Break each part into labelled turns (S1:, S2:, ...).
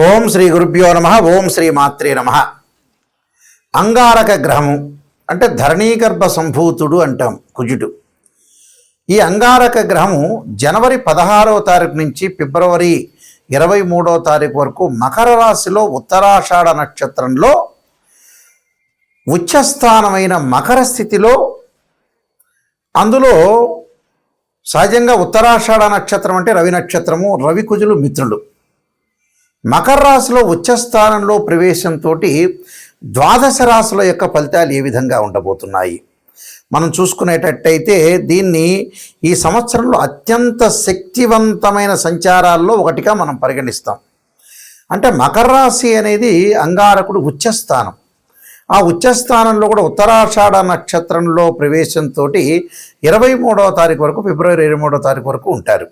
S1: ఓం శ్రీ గురుభ్యో నమ. ఓం శ్రీ మాత్రే నమ. అంగారక గ్రహము అంటే ధరణీగర్భ సంభూతుడు అంటాం కుజుడు. ఈ అంగారక గ్రహము జనవరి 16వ తారీఖు నుంచి ఫిబ్రవరి 23వ తారీఖు వరకు మకర రాశిలో ఉత్తరాషాఢ నక్షత్రంలో ఉచ్చస్థానమైన మకర స్థితిలో, అందులో సహజంగా ఉత్తరాషాఢ నక్షత్రం అంటే రవి నక్షత్రము, రవి కుజులు మిత్రులు. మకర రాశిలో ఉచ్చస్థానంలో ప్రవేశంతో ద్వాదశ రాశుల యొక్క ఫలితాలు ఏ విధంగా ఉండబోతున్నాయి మనం చూసుకునేటట్టయితే, దీన్ని ఈ సంవత్సరంలో అత్యంత శక్తివంతమైన సంచారాల్లో ఒకటిగా మనం పరిగణిస్తాం. అంటే మకర రాశి అనేది అంగారకుడు ఉచ్చస్థానం. ఆ ఉచ్చస్థానంలో కూడా ఉత్తరాషాఢ నక్షత్రంలో ప్రవేశంతో 23వ తారీఖు వరకు, ఫిబ్రవరి 23వ తారీఖు వరకు ఉంటారు.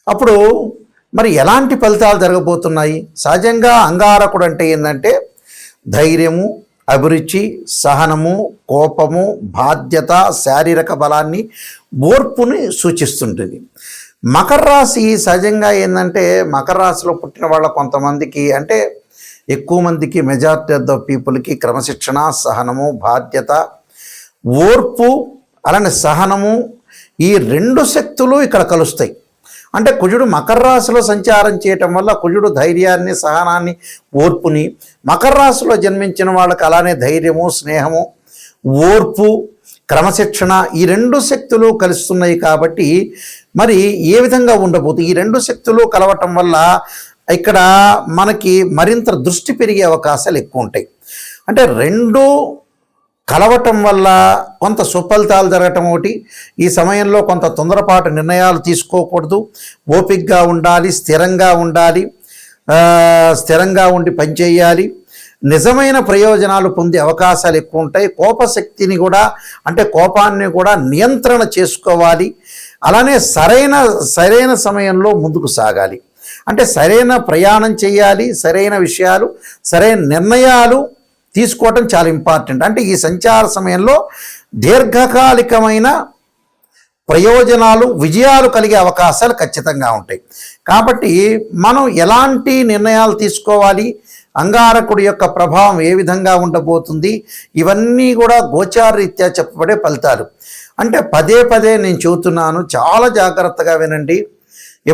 S1: అప్పుడు మరి ఎలాంటి ఫలితాలు జరగబోతున్నాయి? సహజంగా అంగారకుడు అంటే ఏంటంటే ధైర్యము, అభిరుచి, సహనము, కోపము, బాధ్యత, శారీరక బలాన్ని, ఓర్పుని సూచిస్తుంటుంది. మకర రాశి సహజంగా ఏంటంటే మకర రాశిలో పుట్టిన వాళ్ళ కొంతమందికి, అంటే ఎక్కువ మందికి, మెజారిటీ ఆఫ్ ద పీపుల్కి క్రమశిక్షణ, సహనము, బాధ్యత, ఓర్పు, అలానే సహనము, ఈ రెండు శక్తులు ఇక్కడ కలుస్తాయి. అంటే కుజుడు మకర రాశిలో సంచారం చేయటం వల్ల కుజుడు ధైర్యాన్ని, సహనాన్ని, ఓర్పుని, మకర రాశిలో జన్మించిన వాళ్ళకి అలానే ధైర్యము, స్నేహము, ఓర్పు, క్రమశిక్షణ, ఈ రెండు శక్తులు కలుస్తున్నాయి. కాబట్టి మరి ఏ విధంగా ఉండబోతుంది? ఈ రెండు శక్తులు కలవటం వల్ల ఇక్కడ మనకి మరింత దృష్టి పెరిగే అవకాశాలు ఎక్కువ ఉంటాయి. అంటే రెండు కలవటం వల్ల కొంత సుఫలితాలు జరగటం ఒకటి. ఈ సమయంలో కొంత తొందరపాటు నిర్ణయాలు తీసుకోకూడదు, ఓపికగా ఉండాలి, స్థిరంగా ఉండి పనిచేయాలి. నిజమైన ప్రయోజనాలు పొందే అవకాశాలు ఎక్కువ ఉంటాయి. కోపశక్తిని కూడా, అంటే కోపాన్ని కూడా నియంత్రణ చేసుకోవాలి. అలానే సరైన సమయంలో ముందుకు సాగాలి. అంటే సరైన ప్రయాణం చేయాలి, సరైన విషయాలు, సరైన నిర్ణయాలు తీసుకోవటం చాలా ఇంపార్టెంట్. అంటే ఈ సంచార సమయంలో దీర్ఘకాలికమైన ప్రయోజనాలు, విజయాలు కలిగే అవకాశాలు ఖచ్చితంగా ఉంటాయి. కాబట్టి మనం ఎలాంటి నిర్ణయాలు తీసుకోవాలి, అంగారకుడి యొక్క ప్రభావం ఏ విధంగా ఉండబోతుంది, ఇవన్నీ కూడా గోచారరీత్యా చెప్పబడే ఫలితాలు. అంటే పదే నేను చెబుతున్నాను, చాలా జాగ్రత్తగా వినండి.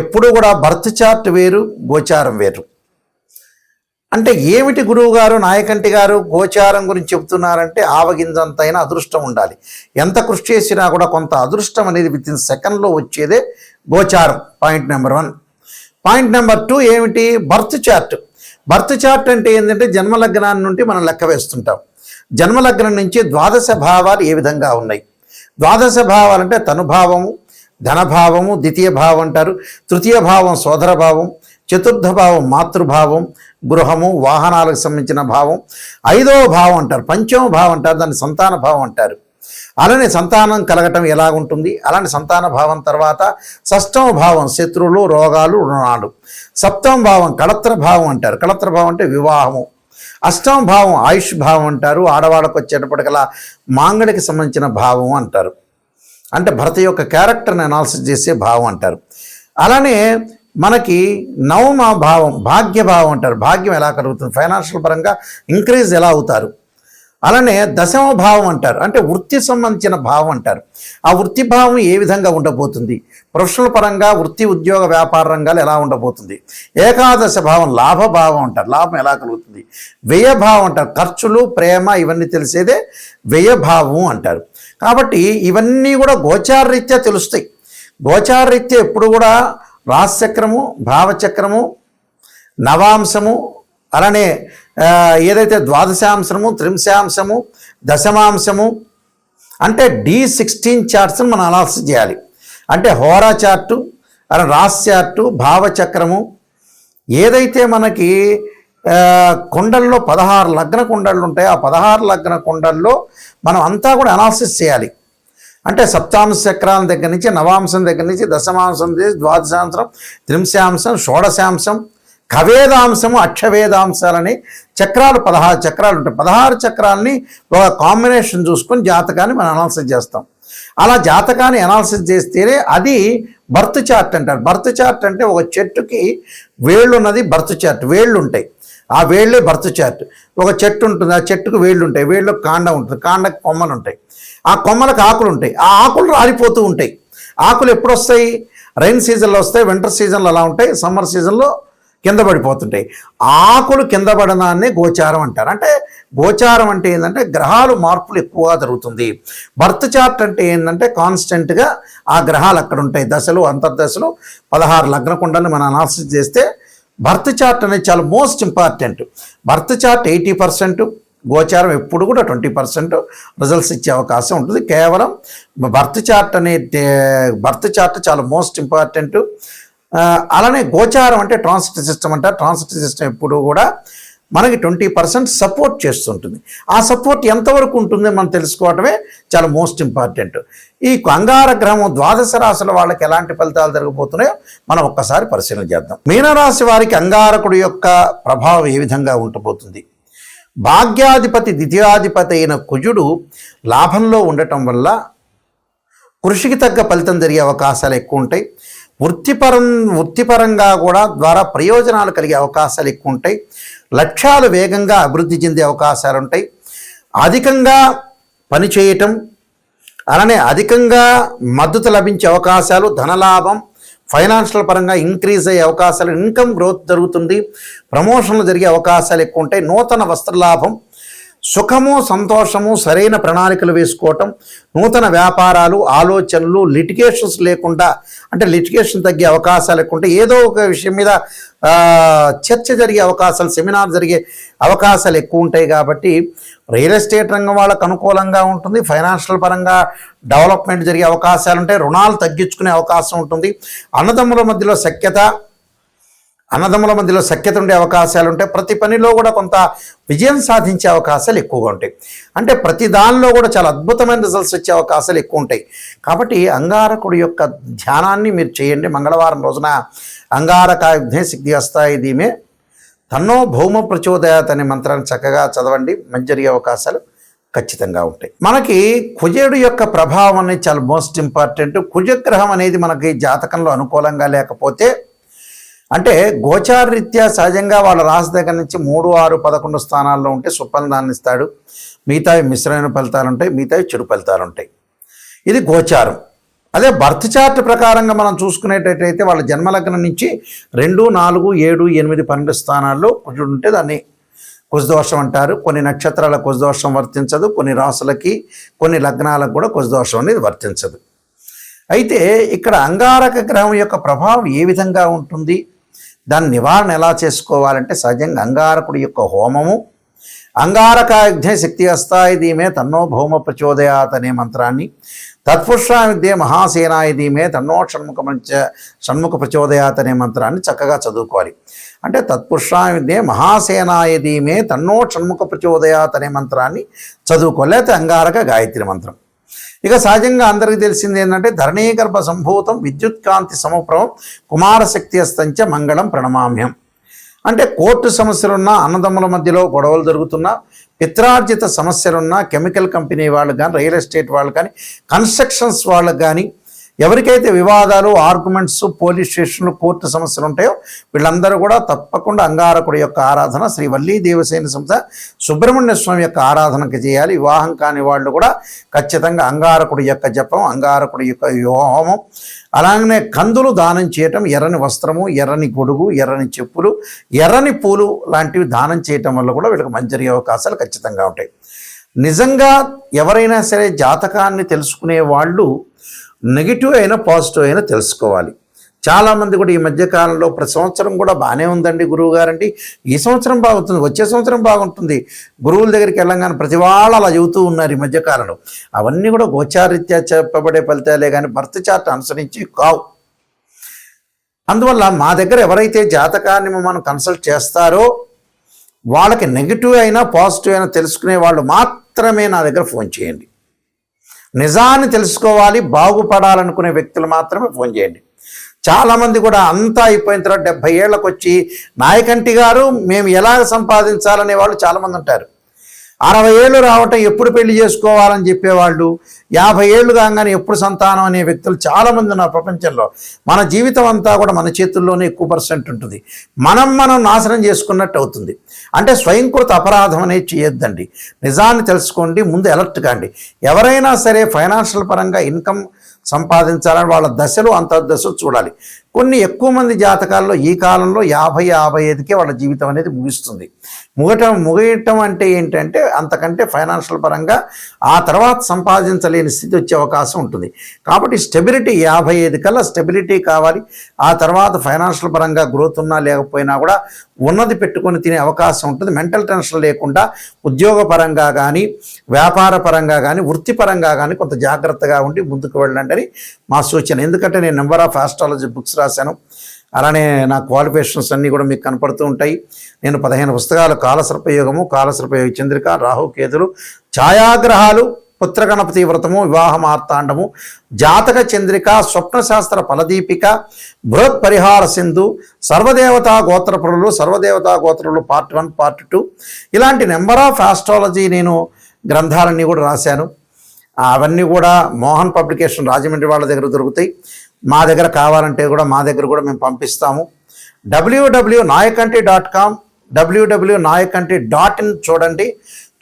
S1: ఎప్పుడు కూడా బర్త్ చార్ట్ వేరు, గోచారం వేరు. అంటే ఏమిటి గురువు గారు, నాయకంటి గారు గోచారం గురించి చెబుతున్నారంటే, ఆవగింజంతైనా అదృష్టం ఉండాలి. ఎంత కృషి చేసినా కూడా కొంత అదృష్టం అనేది వితిన్ సెకండ్లో వచ్చేదే గోచారం. Point number 1. పాయింట్ నెంబర్ 2 ఏమిటి? Birth chart. బర్త్ చార్ట్ అంటే ఏంటంటే జన్మలగ్నాన్ని నుండి మనం లెక్క వేస్తుంటాం. జన్మలగ్నం నుంచి ద్వాదశ భావాలు ఏ విధంగా ఉన్నాయి. ద్వాదశ భావాలు అంటే తనుభావము, ధనభావము, ద్వితీయ భావం అంటారు, తృతీయ భావం సోదర భావం, చతుర్థ భావం మాతృభావం, గృహము, వాహనాలకు సంబంధించిన భావం, 5వ భావం అంటారు, పంచమ భావం అంటారు, దాన్ని సంతాన భావం అంటారు. అలానే సంతానం కలగటం ఎలాగుంటుంది, అలాంటి సంతాన భావం తర్వాత 6వ భావం శత్రువులు, రోగాలు, రుణాలు, 7వ భావం కళత్ర భావం అంటారు. కళత్ర భావం అంటే వివాహము, 8వ భావం ఆయుష్ భావం అంటారు, ఆడవాళ్ళకు వచ్చేటప్పటికలా మాంగళికి సంబంధించిన భావం అంటారు. అంటే భర్త యొక్క క్యారెక్టర్ని అనాలిసిస్ చేసే భావం అంటారు. అలానే మనకి 9వ భావం భాగ్యభావం అంటారు. భాగ్యం ఎలా కలుగుతుంది, ఫైనాన్షియల్ పరంగా ఇంక్రీజ్ ఎలా అవుతారు. అలానే 10వ భావం అంటారు, అంటే వృత్తి సంబంధించిన భావం అంటారు. ఆ వృత్తి భావం ఏ విధంగా ఉండబోతుంది, ప్రొఫెషనల్ పరంగా వృత్తి, ఉద్యోగ, వ్యాపార రంగాలు ఎలా ఉండబోతుంది. 11వ భావం లాభభావం అంటారు, లాభం ఎలా కలుగుతుంది. వ్యయభావం అంటారు, ఖర్చులు, ప్రేమ, ఇవన్నీ తెలిసేదే వ్యయభావం అంటారు. కాబట్టి ఇవన్నీ కూడా గోచారరీత్యా తెలుస్తాయి. గోచారరీత్యా ఎప్పుడు కూడా రాశిచక్రము, భావచక్రము, నవాంశము, అలానే ఏదైతే ద్వాదశాంశము, త్రింశాంశము, దశమాంశము, అంటే D16 చార్ట్స్ని మనం అనాలిసిస్ చేయాలి. అంటే హోరా చార్టు, అలా రాశి చార్టు, భావచక్రము, ఏదైతే మనకి కుండల్లో 16 లగ్న కుండళ్ళు ఉంటాయో ఆ 16 లగ్న కుండల్లో మనం అంతా కూడా అనాలిసిస్ చేయాలి. అంటే సప్తాంశ చక్రాల దగ్గర నుంచి, నవాంశం దగ్గర నుంచి, దశమాంశం, ద్వాదశాంశం, త్రింశాంశం, షోడశాంశం, ఖవేదాంశము, అక్షవేదాంశాలని చక్రాలు 16 చక్రాలు ఉంటాయి. 16 చక్రాలని ఒక కాంబినేషన్ చూసుకొని జాతకాన్ని మనం అనాలిసిస్ చేస్తాం. అలా జాతకాన్ని అనాలిసిస్ చేస్తేనే అది బర్త్ చార్ట్ అంటారు. బర్త్ చార్ట్ అంటే ఒక చెట్టుకి వేళ్ళు ఉన్నది బర్త్ చార్ట్, వేళ్ళు ఉంటాయి, ఆ వేళ్ళే బర్త్ చార్ట్. ఒక చెట్టు ఉంటుంది, ఆ చెట్టుకు వేళ్ళు ఉంటాయి, వేళ్ళకు కాండం ఉంటుంది, కాండకు కొమ్మలు ఉంటాయి, ఆ కొమ్మలకు ఆకులు ఉంటాయి, ఆ ఆకులు రాలిపోతూ ఉంటాయి. ఆకులు ఎప్పుడు వస్తాయి? రైన్ సీజన్లో వస్తాయి, వింటర్ సీజన్లో అలా ఉంటాయి, సమ్మర్ సీజన్లో కింద పడిపోతుంటాయి. ఆకులు కింద పడడాన్ని గోచారం అంటారు. అంటే గోచారం అంటే ఏంటంటే గ్రహాలు మార్పులు ఎక్కువగా జరుగుతుంది. బర్త్ చార్ట్ అంటే ఏంటంటే కాన్స్టెంట్గా ఆ గ్రహాలు అక్కడ ఉంటాయి, దశలు అంతర్దశలు 16 లగ్న కుండల్ని మనం అనాలిసిస్ చేస్తే బర్త్ చార్ట్ అనేది చాలా మోస్ట్ ఇంపార్టెంట్. బర్త్ చార్ట్ 80%, గోచారం ఎప్పుడు కూడా 20% రిజల్ట్స్ ఇచ్చే అవకాశం ఉంటుంది. కేవలం బర్త్ చార్ట్ చాలా మోస్ట్ ఇంపార్టెంట్. అలానే గోచారం అంటే ట్రాన్సిట్ సిస్టమ్ అంటారు. ట్రాన్సిట్ సిస్టమ్ ఎప్పుడు కూడా మనకి 20% సపోర్ట్ చేస్తుంటుంది. ఆ సపోర్ట్ ఎంతవరకు ఉంటుందో మనం తెలుసుకోవటమే చాలా మోస్ట్ ఇంపార్టెంట్. ఈ అంగార గ్రహం ద్వాదశ రాశుల వాళ్ళకి ఎలాంటి ఫలితాలు జరగబోతున్నాయో మనం ఒక్కసారి పరిశీలన చేద్దాం. మీనరాశి వారికి అంగారకుడి యొక్క ప్రభావం ఏ విధంగా ఉండబోతుంది? భాగ్యాధిపతి ద్వితీయాధిపతి అయిన కుజుడు లాభంలో ఉండటం వల్ల కృషికి తగ్గ ఫలితం జరిగే అవకాశాలు ఎక్కువ ఉంటాయి. వృత్తిపరంగా కూడా ద్వారా ప్రయోజనాలు కలిగే అవకాశాలు ఎక్కువ ఉంటాయి. లక్ష్యాలు వేగంగా అభివృద్ధి చెందే అవకాశాలు ఉంటాయి. అధికంగా పనిచేయటం, అలానే అధికంగా మద్దతు లభించే అవకాశాలు, ధనలాభం, ఫైనాన్షియల్ పరంగా ఇంక్రీజ్ అయ్యే అవకాశాలు, ఇన్కమ్ గ్రోత్ జరుగుతుంది, ప్రమోషన్లు జరిగే అవకాశాలు ఎక్కువ ఉంటాయి. నూతన వస్త్రలాభం, సుఖము, సంతోషము, సరైన ప్రణాళికలు వేసుకోవటం, నూతన వ్యాపారాలు, ఆలోచనలు, లిటిగేషన్స్ లేకుండా, అంటే లిటిగేషన్ తగ్గే అవకాశాలు ఎక్కువ ఉంటాయి. ఏదో ఒక విషయం మీద చర్చ జరిగే అవకాశాలు, సెమినార్ జరిగే అవకాశాలు ఎక్కువ ఉంటాయి. కాబట్టి రియల్ ఎస్టేట్ రంగం వాళ్ళకు అనుకూలంగా ఉంటుంది. ఫైనాన్షియల్ పరంగా డెవలప్మెంట్ జరిగే అవకాశాలు ఉంటాయి. రుణాలు తగ్గించుకునే అవకాశం ఉంటుంది. అన్నదమ్ముల మధ్యలో సఖ్యత ఉండే అవకాశాలు ఉంటాయి. ప్రతి పనిలో కూడా కొంత విజయం సాధించే అవకాశాలు ఎక్కువగా ఉంటాయి. అంటే ప్రతి దానిలో కూడా చాలా అద్భుతమైన రిజల్ట్స్ వచ్చే అవకాశాలు ఎక్కువ ఉంటాయి. కాబట్టి అంగారకుడి యొక్క ధ్యానాన్ని మీరు చేయండి. మంగళవారం రోజున అంగారకాయుధే సిద్ధి వస్తాయి ధీమే తన్నో భౌమ ప్రచోదయాత్ అనే మంత్రాన్ని చక్కగా చదవండి. మంచి జరిగే అవకాశాలు ఖచ్చితంగా ఉంటాయి. మనకి కుజుడు యొక్క ప్రభావం అనేది చాలా మోస్ట్ ఇంపార్టెంట్. కుజగ్రహం అనేది మనకి జాతకంలో అనుకూలంగా లేకపోతే, అంటే గోచారరీత్యా సహజంగా వాళ్ళ రాశి దగ్గర నుంచి 3, 6, 11 స్థానాల్లో ఉంటే సుఫలితాన్ని ఇస్తాడు. మిగతావి మిశ్రమైన ఫలితాలు ఉంటాయి, మిగతావి చెడు ఫలితాలు ఉంటాయి. ఇది గోచారం. అదే బర్త్ చార్ట్ ప్రకారంగా మనం చూసుకునేటట్టయితే వాళ్ళ జన్మలగ్నం నుంచి 2, 4, 7, 8, 12 స్థానాల్లో కుజుడు ఉంటే దాన్ని కుజదోషం అంటారు. కొన్ని నక్షత్రాల కుజదోషం వర్తించదు, కొన్ని రాసులకి, కొన్ని లగ్నాలకు కూడా కుజదోషం అనేది వర్తించదు. అయితే ఇక్కడ అంగారక గ్రహం యొక్క ప్రభావం ఏ విధంగా ఉంటుంది, దాని నివారణ ఎలా చేసుకోవాలంటే సహజంగా అంగారకుడి యొక్క హోమము, అంగారకాయుధే శక్తి అస్తాయి ధీమే తన్నో భౌమ ప్రచోదయాత్ అనే మంత్రాన్ని, తత్పురుషాయుధే మహాసేనాయ ధీమే తన్నో షణ్ముఖ ప్రచోదయాత్ అనే మంత్రాన్ని చక్కగా చదువుకోవాలి. అంటే తత్పురుషాయుధే మహాసేనాయ ధీమే తన్నో షణ్ముఖ ప్రచోదయాత్ అనే మంత్రాన్ని చదువుకోవాలి. లేకపోతే అంగారక గాయత్రి మంత్రం. ఇక సహజంగా అందరికీ తెలిసింది ఏంటంటే ధరణీగర్భ సంభూతం విద్యుత్కాంతి సమప్రభం కుమారశక్తి అస్తంచ మంగళం ప్రణమామ్యం. అంటే కోర్టు సమస్యలున్నా, అన్నదమ్ముల మధ్యలో గొడవలు జరుగుతున్నా, పిత్రార్జిత సమస్యలున్నా, కెమికల్ కంపెనీ వాళ్ళు కానీ, రియల్ ఎస్టేట్ వాళ్ళు కానీ, కన్స్ట్రక్షన్స్ వాళ్ళకి కానీ, ఎవరికైతే వివాదాలు, ఆర్గ్యుమెంట్స్, పోలీస్ స్టేషన్లు, కోర్టు సమస్యలు ఉంటాయో వీళ్ళందరూ కూడా తప్పకుండా అంగారకుడి యొక్క ఆరాధన, శ్రీ వల్లీ దేవసేన సంస్థ సుబ్రహ్మణ్య స్వామి యొక్క ఆరాధనకి చేయాలి. వివాహం కాని వాళ్ళు కూడా ఖచ్చితంగా అంగారకుడి యొక్క జపం, అంగారకుడి యొక్క హోమం, అలాగనే కందులు దానం చేయటం, ఎర్రని వస్త్రము, ఎర్రని గొడుగు, ఎర్రని చెప్పులు, ఎర్రని పూలు లాంటివి దానం చేయటం వల్ల కూడా వీళ్ళకి మంచి జరిగే అవకాశాలు ఖచ్చితంగా ఉంటాయి. నిజంగా ఎవరైనా సరే జాతకాన్ని తెలుసుకునే వాళ్ళు నెగిటివ్ అయినా పాజిటివ్ అయినా తెలుసుకోవాలి. చాలామంది కూడా ఈ మధ్యకాలంలో ప్రతి సంవత్సరం కూడా బాగానే ఉందండి గురువు గారండి, ఈ సంవత్సరం బాగుంటుంది, వచ్చే సంవత్సరం బాగుంటుంది, గురువుల దగ్గరికి వెళ్ళంగానే ప్రతి వాళ్ళు అలా చెబుతూ ఉన్నారు ఈ మధ్యకాలంలో. అవన్నీ కూడా గోచారీత్యా చెప్పబడే ఫలితాలే కానీ బర్త్ చార్ట్ అనుసరించి కావు. అందువల్ల మా దగ్గర ఎవరైతే జాతకాన్ని మనం కన్సల్ట్ చేస్తారో వాళ్ళకి నెగిటివ్ అయినా పాజిటివ్ అయినా తెలుసుకునే వాళ్ళు మాత్రమే నా దగ్గర ఫోన్ చేయండి. నిజాన్ని తెలుసుకోవాలి, బాగుపడాలనుకునే వ్యక్తులు మాత్రమే ఫోన్ చేయండి. చాలామంది కూడా అంతా అయిపోయిన తర్వాత 70 ఏళ్ళకు వచ్చి నాయకంటి గారు మేము ఎలా సంపాదించాలనే వాళ్ళు చాలామంది ఉంటారు. 60 ఏళ్ళు రావటం ఎప్పుడు పెళ్లి చేసుకోవాలని చెప్పేవాళ్ళు, 50 ఏళ్ళు కాగానే ఎప్పుడు సంతానం అనే వ్యక్తులు చాలామంది ఉన్నారు ప్రపంచంలో. మన జీవితం అంతా కూడా మన చేతుల్లోనే ఎక్కువ పర్సెంట్ ఉంటుంది. మనం నాశనం చేసుకున్నట్టు అవుతుంది. అంటే స్వయంకృత అపరాధం అనేది చేయొద్దండి. నిజాన్ని తెలుసుకోండి, ముందు అలర్ట్ కాండి. ఎవరైనా సరే ఫైనాన్షియల్ పరంగా ఇన్కమ్ సంపాదించాలని వాళ్ళ దశలు అంతర్దశలు చూడాలి. కొన్ని ఎక్కువ మంది జాతకాల్లో ఈ కాలంలో 50-55కే వాళ్ళ జీవితం అనేది ముగుస్తుంది. ముగియటం అంటే ఏంటంటే అంతకంటే ఫైనాన్షియల్ పరంగా ఆ తర్వాత సంపాదించలేని స్థితి వచ్చే అవకాశం ఉంటుంది. కాబట్టి స్టెబిలిటీ 55 కల్లా స్టెబిలిటీ కావాలి. ఆ తర్వాత ఫైనాన్షియల్ పరంగా గ్రోత్ ఉన్నా లేకపోయినా కూడా ఉన్నది పెట్టుకొని తినే అవకాశం ఉంటుంది. మెంటల్ టెన్షన్ లేకుండా ఉద్యోగ పరంగా కానీ, వ్యాపార పరంగా కానీ, వృత్తిపరంగా కానీ కొంత జాగ్రత్తగా ఉండి ముందుకు వెళ్ళండి అని మా సూచన. ఎందుకంటే నేను నెంబర్ ఆఫ్ ఆస్ట్రాలజీ బుక్స్ రాశాను. అలానే నా క్వాలిఫికేషన్స్ అన్నీ కూడా మీకు కనపడుతూ ఉంటాయి. నేను 15 పుస్తకాలు, కాలసర్పయోగము, కాలసర్పయోగ చంద్రిక, రాహుకేతులు, ఛాయాగ్రహాలు, పుత్రగణపతి వ్రతము, వివాహ మార్తాండము, జాతక చంద్రిక, స్వప్నశాస్త్ర ఫలదీపిక, బృహత్ పరిహార సింధు, సర్వదేవతా గోత్రపురులు పార్ట్ 1, పార్ట్ 2 ఇలాంటి నెంబర్ ఆఫ్ ఆస్ట్రాలజీ నేను గ్రంథాలన్నీ కూడా రాశాను. అవన్నీ కూడా మోహన్ పబ్లికేషన్ రాజమండ్రి వాళ్ళ దగ్గర దొరుకుతాయి. మా దగ్గర కావాలంటే కూడా మా దగ్గర కూడా మేము పంపిస్తాము. www.nayakanti.com, www.nayakanti.in చూడండి.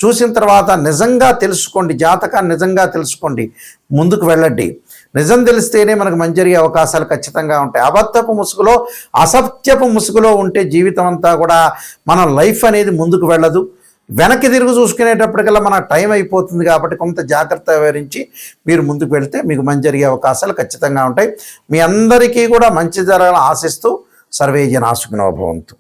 S1: చూసిన తర్వాత నిజంగా తెలుసుకోండి, జాతకాన్ని నిజంగా తెలుసుకోండి, ముందుకు వెళ్ళండి. నిజం తెలిస్తేనే మనకు మంచి జరిగే అవకాశాలు ఖచ్చితంగా ఉంటాయి. అబద్ధపు ముసుగులో, అసత్యపు ముసుగులో ఉంటే జీవితం అంతా కూడా మన లైఫ్ అనేది ముందుకు వెళ్ళదు. వెనక్కి తిరిగి చూసుకునేటప్పటికల్లా మన టైం అయిపోతుంది. కాబట్టి కొంత జాగ్రత్త వివరించి మీరు ముందుకు వెళ్తే మీకు మంచి జరిగే అవకాశాలు ఖచ్చితంగా ఉంటాయి. మీ అందరికీ కూడా మంచి జరగాలని ఆశిస్తూ సర్వే జనా సుఖినో భవంతు.